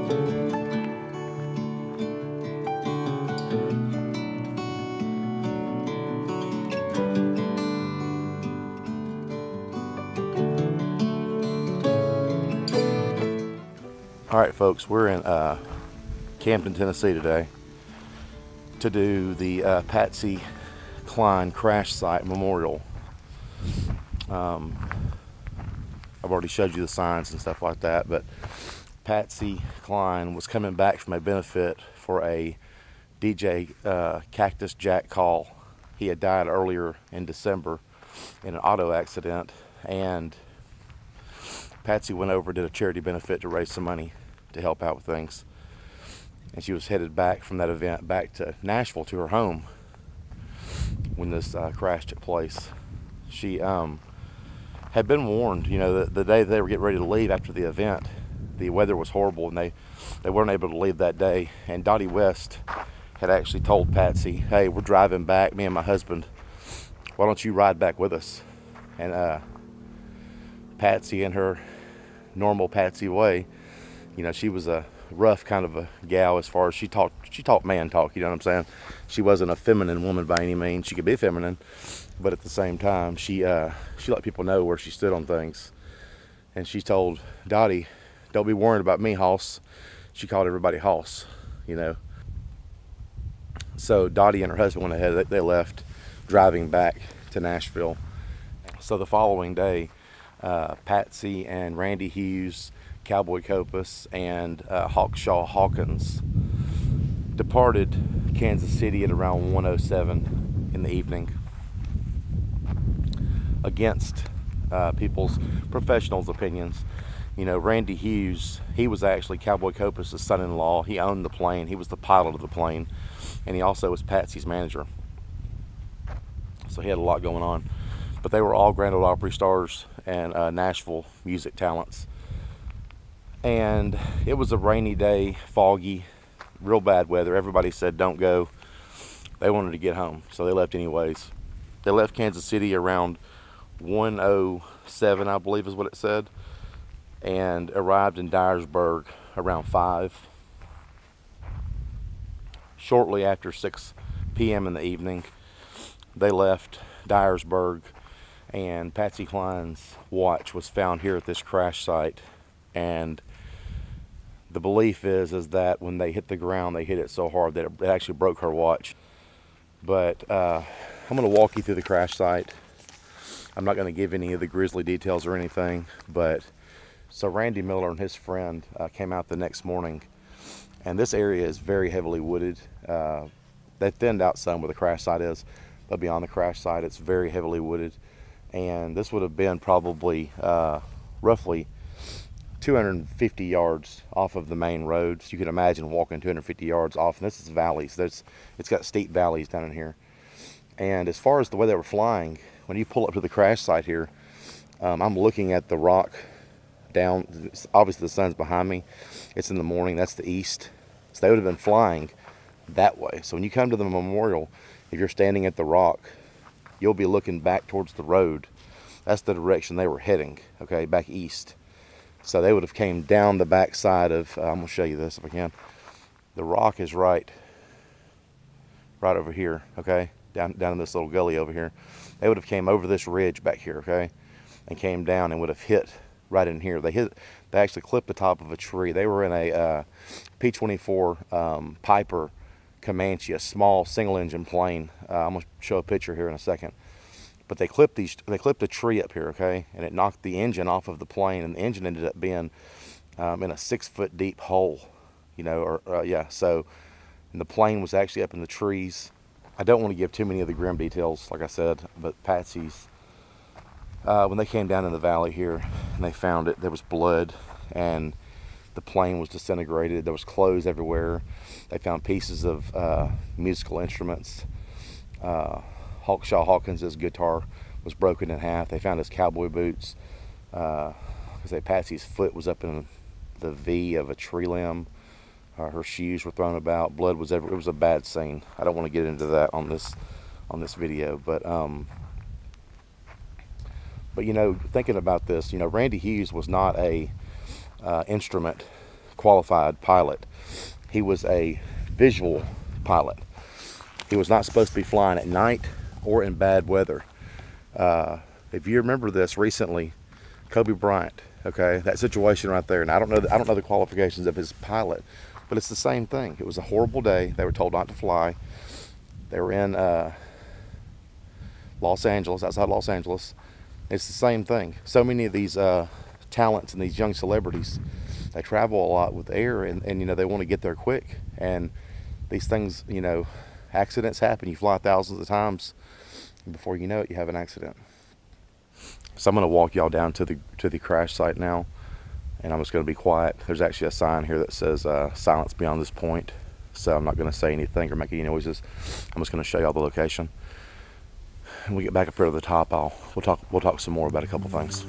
Alright folks, we're in Camden, Tennessee today to do the Patsy Cline crash site memorial. I've already showed you the signs and stuff like that, but Patsy Cline was coming back from a benefit for a DJ Cactus Jack call. He had died earlier in December in an auto accident, and Patsy went over and did a charity benefit to raise some money to help out with things. And she was headed back from that event back to Nashville to her home when this crash took place. She had been warned, you know, the day they were getting ready to leave after the event, the weather was horrible and they weren't able to leave that day. And Dottie West had actually told Patsy, hey, we're driving back, me and my husband, why don't you ride back with us? And Patsy, in her normal Patsy way, you know, she was a rough kind of a gal as far as she talked man talk, you know what I'm saying? She wasn't a feminine woman by any means. She could be feminine, but at the same time, she let people know where she stood on things. And she told Dottie, don't be worried about me, Hoss. She called everybody Hoss, you know. So Dottie and her husband went ahead, they left, driving back to Nashville. So the following day, Patsy and Randy Hughes, Cowboy Copas, and Hawkshaw Hawkins departed Kansas City at around 1:07 in the evening against people's professionals' opinions. You know, Randy Hughes, he was actually Cowboy Copas' son-in-law. He owned the plane. He was the pilot of the plane, and he also was Patsy's manager. So he had a lot going on. But they were all Grand Ole Opry stars and Nashville music talents. And it was a rainy day, foggy, real bad weather. Everybody said don't go. They wanted to get home, so they left anyways. They left Kansas City around 1:07, I believe is what it said, and arrived in Dyersburg around 5. Shortly after 6 p.m. in the evening, they left Dyersburg, and Patsy Cline's watch was found here at this crash site. And the belief is that when they hit the ground, they hit it so hard that it actually broke her watch. But I'm going to walk you through the crash site. I'm not going to give any of the grisly details or anything, but so Randy Miller and his friend came out the next morning, and this area is very heavily wooded. They thinned out some where the crash site is, but beyond the crash site, it's very heavily wooded. And this would have been probably roughly 250 yards off of the main road. So you can imagine walking 250 yards off, and this is valleys. It's got steep valleys down in here. And as far as the way they were flying, when you pull up to the crash site here, I'm looking at the rock down. Obviously the sun's behind me. It's in the morning, that's the east. So they would have been flying that way. So when you come to the memorial, if you're standing at the rock, you'll be looking back towards the road. That's the direction they were heading, okay, back east. So they would have came down the back side of, I'm going to show you this if I can. The rock is right over here, okay, down in this little gully over here. They would have came over this ridge back here, okay, and came down and would have hit right in here. They actually clipped the top of a tree. They were in a P-24 Piper Comanche, a small single-engine plane. I'm going to show a picture here in a second. But they clipped a tree up here, okay, and it knocked the engine off of the plane, and the engine ended up being in a 6-foot deep hole, you know, yeah. So, and the plane was actually up in the trees. I don't want to give too many of the grim details, like I said, but Patsy's, when they came down in the valley here and they found it, there was blood, and the plane was disintegrated. There was clothes everywhere. They found pieces of musical instruments. Hawkshaw Hawkins' guitar was broken in half. They found his cowboy boots. Patsy's foot was up in the V of a tree limb. Her shoes were thrown about. Blood was everywhere. It was a bad scene. I don't want to get into that on this video, but you know, thinking about this, you know, Randy Hughes was not a instrument qualified pilot. He was a visual pilot. He was not supposed to be flying at night or in bad weather. If you remember this recently, Kobe Bryant, okay, that situation right there. And I don't know the qualifications of his pilot, but it's the same thing. It was a horrible day. They were told not to fly. They were in Los Angeles, outside Los Angeles. It's the same thing. So many of these talents and these young celebrities, they travel a lot with air, and you know, they want to get there quick. And these things, you know, accidents happen. You fly thousands of times, and before you know it, you have an accident. So I'm going to walk y'all down to the crash site now, and I'm just going to be quiet. There's actually a sign here that says silence beyond this point, so I'm not going to say anything or make any noises. I'm just going to show y'all the location. When we get back up here to the top, we'll talk some more about a couple things.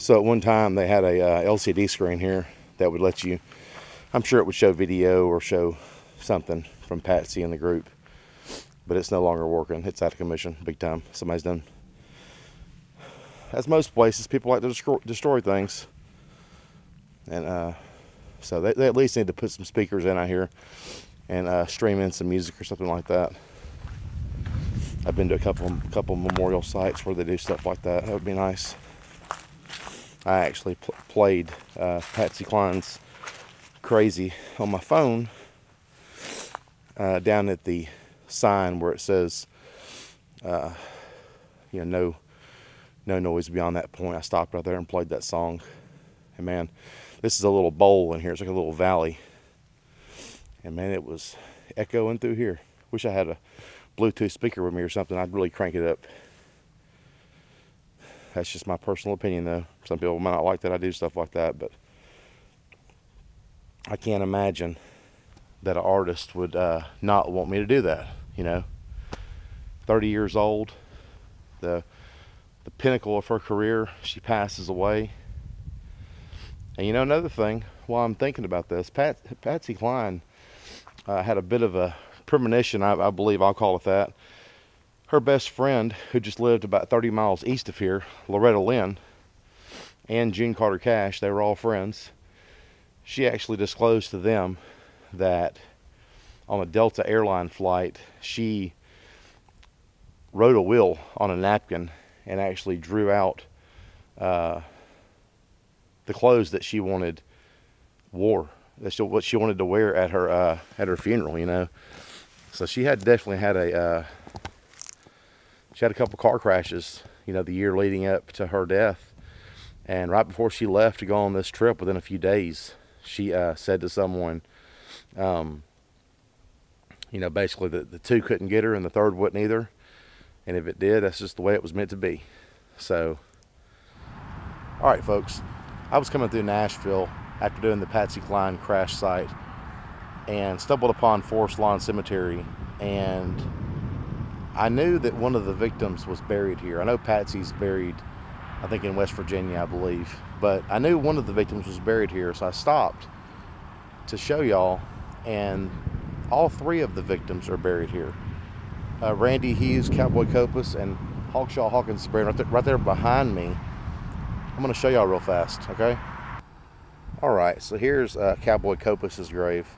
So at one time they had a LCD screen here that would let you, I'm sure it would show video or show something from Patsy and the group, but it's no longer working. It's out of commission, big time. Somebody's done. As most places, people like to destroy things, and so they at least need to put some speakers in out here and stream in some music or something like that. I've been to a couple memorial sites where they do stuff like that. That would be nice. I actually played Patsy Cline's Crazy on my phone down at the sign where it says, you know, no noise beyond that point. I stopped right there and played that song. And man, this is a little bowl in here. It's like a little valley. And man, it was echoing through here. Wish I had a Bluetooth speaker with me or something. I'd really crank it up. That's just my personal opinion, though. Some people might not like that I do stuff like that, but I can't imagine that an artist would not want me to do that. You know, 30 years old, the pinnacle of her career, she passes away. And you know, another thing, while I'm thinking about this, Patsy Cline had a bit of a premonition, I believe I'll call it that. Her best friend, who just lived about 30 miles east of here, Loretta Lynn, and June Carter Cash, they were all friends. She actually disclosed to them that on a Delta airline flight, she wrote a will on a napkin and actually drew out the clothes that she what she wanted to wear at her funeral, you know. So she definitely had a couple car crashes, you know, the year leading up to her death. And right before she left to go on this trip, within a few days, she said to someone, you know, basically the two couldn't get her and the third wouldn't either. And if it did, that's just the way it was meant to be. So, all right, folks. I was coming through Nashville after doing the Patsy Cline crash site and stumbled upon Forest Lawn Cemetery, and I knew that one of the victims was buried here. I know Patsy's buried, I think, in West Virginia, I believe, but I knew one of the victims was buried here, so I stopped to show y'all, and all three of the victims are buried here. Randy Hughes, Cowboy Copas, and Hawkshaw Hawkins is buried right there behind me. I'm going to show y'all real fast, okay? All right, so here's Cowboy Copas' grave.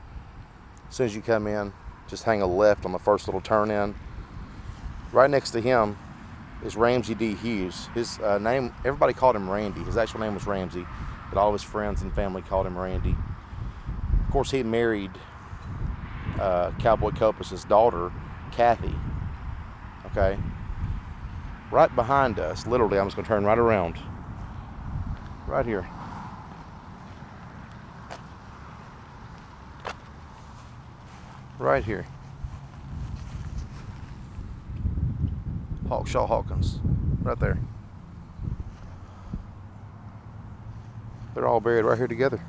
As soon as you come in, just hang a left on the first little turn in. Right next to him is Randy Hughes. His name, everybody called him Randy. His actual name was Ramsey, but all his friends and family called him Randy. Of course, he married Cowboy Copas' daughter, Kathy. Okay? Right behind us, literally, I'm just going to turn right around. Right here. Right here. Hawkshaw Hawkins. Right there. They're all buried right here together.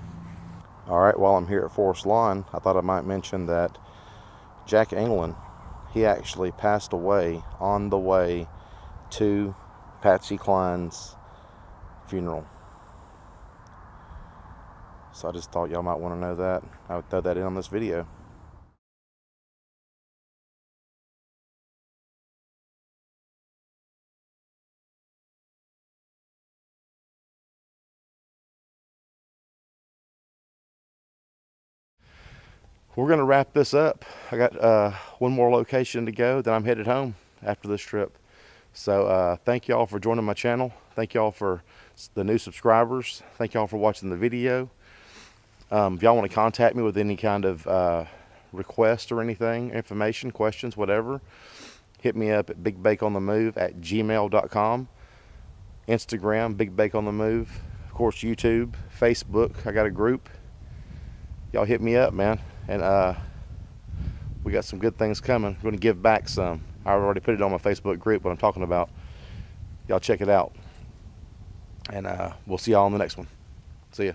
Alright, while I'm here at Forest Lawn, I thought I might mention that Jack England, he actually passed away on the way to Patsy Cline's funeral. So I just thought y'all might want to know that. I would throw that in on this video. We're going to wrap this up. I got one more location to go, then I'm headed home after this trip. So thank y'all for joining my channel. Thank y'all for the new subscribers. Thank y'all for watching the video. If y'all want to contact me with any kind of request or anything, information, questions, whatever, hit me up at bigbakeonthemove@gmail.com. Instagram, bigbakeonthemove. Of course, YouTube, Facebook. I got a group. Y'all hit me up, man. And we got some good things coming. We're going to give back some. I already put it on my Facebook group, what I'm talking about. Y'all check it out. And we'll see y'all on the next one. See ya.